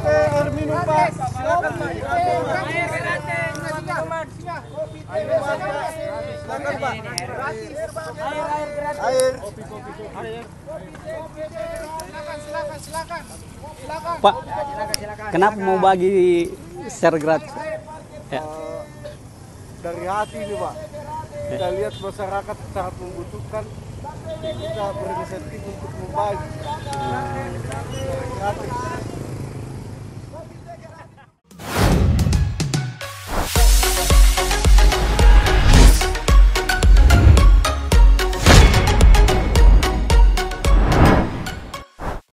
Air minum Pak. Silakan Pak. Silakan Pak. Air. Silakan. Pak, kenapa mau bagi share gratis? Ya. Dari hati ini Pak. Kita lihat masyarakat sangat membutuhkan. Kita berinisiatif untuk membagi. Dari hati.